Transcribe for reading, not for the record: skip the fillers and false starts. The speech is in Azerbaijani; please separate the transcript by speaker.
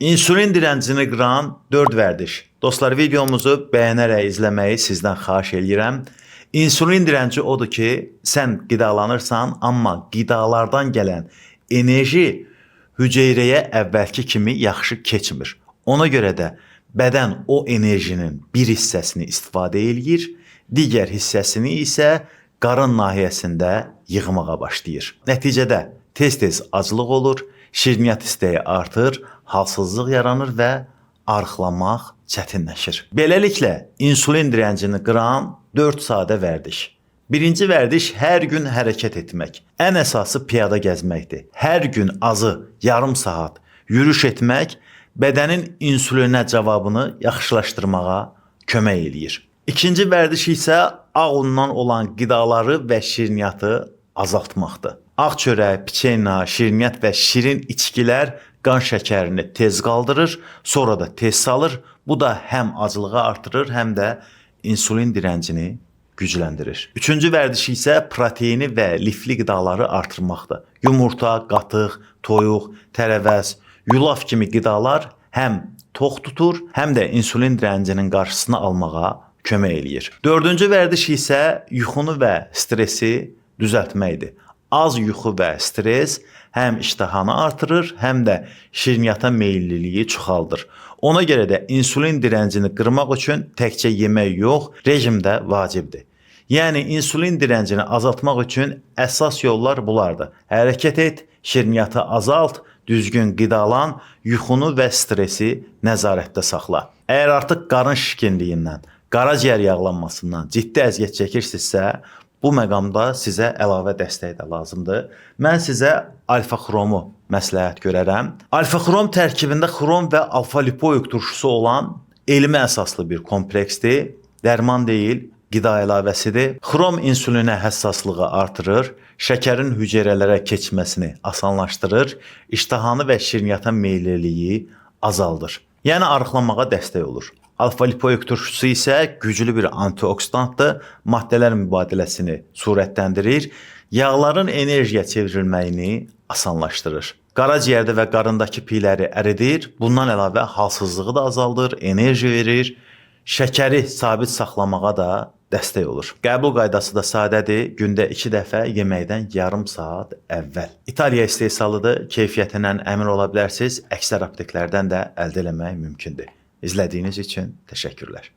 Speaker 1: İnsülin direncini qıran 4 vərdiş. Dostlar, videomuzu bəyənərək izləməyi sizdən xahiş edirəm. İnsülin direnci odur ki, sən qidalanırsan, amma qidalardan gələn enerji hüceyrəyə əvvəlki kimi yaxşı keçmir. Ona görə də bədən o enerjinin bir hissəsini istifadə eləyir, digər hissəsini isə qarın nahiyəsində yığmağa başlayır. Nəticədə tez-tez aclıq olur, şirniyyat istəyi artır, halsızlıq yaranır və arıqlamaq çətinləşir. Beləliklə, insülin direncini qıran 4 sadə vərdiş. Birinci vərdiş hər gün hərəkət etmək. Ən əsası piyada gəzməkdir. Hər gün azı yarım saat yürüyüş etmək bədənin insülinə cavabını yaxşılaşdırmağa kömək eləyir. İkinci vərdiş isə ağ undan olan qidaları və şirniyyatı azaltmaqdır. Ağ çörək, piçenya, şirniyyat və şirin içkilər qan şəkərini tez qaldırır, sonra da tez salır. Bu da həm acılığı artırır, həm də insülin direncini gücləndirir. Üçüncü vərdiş isə proteini və lifli qidaları artırmaqdır. Yumurta, qatıq, toyuq, tərəvəz, yulaf kimi qidalar həm tox tutur, həm də insülin direncinin qarşısını almağa kömək eləyir. Dördüncü vərdiş isə yuxunu və stresi düzəltməkdir. Az yuxu və stres həm iştahanı artırır, həm də şirniyyata meyilliliyi çoxaldır. Ona görə də insülin direncini qırmaq üçün təkcə yemək yox, rejim də vacibdir. Yəni insülin direncini azaltmaq üçün əsas yollar bunlardır. Hərəkət et, şirniyyatı azalt, düzgün qidalan, yuxunu və stresi nəzarətdə saxla. Əgər artıq qarın şişkinliyindən, qaraciyər yağlanmasından ciddi əziyyət çəkirsinizsə, bu məqamda sizə əlavə dəstək də lazımdır. Mən sizə alfa-xromu məsləhət görərəm. Alfa-xrom tərkibində xrom və alfa-lipoik turşusu olan elmi əsaslı bir kompleksdir. Dərman deyil, qida əlavəsidir. Xrom insülinə həssaslığı artırır, şəkərin hüceyrələrə keçməsini asanlaşdırır, iştahanı və şirniyyata meylliliyi azaldır. Yəni arıqlamağa dəstək olur. Alfa-lipoik turşusu isə güclü bir antioksidantdır, maddələr mübadiləsini sürətləndirir, yağların enerjiyə çevrilməyini asanlaşdırır. Qaraciyərdə və qarındakı piyləri əridir, bundan əlavə halsızlığı da azaldır, enerji verir, şəkəri sabit saxlamağa da dəstək olur. Qəbul qaydası da sadədir, gündə 2 dəfə yeməkdən yarım saat əvvəl. İtaliya istehsalıdır, keyfiyyətindən əmin ola bilərsiniz, əksər apteklərdən də əldə eləmək mümkündür. İzlədiyiniz üçün təşəkkürlər.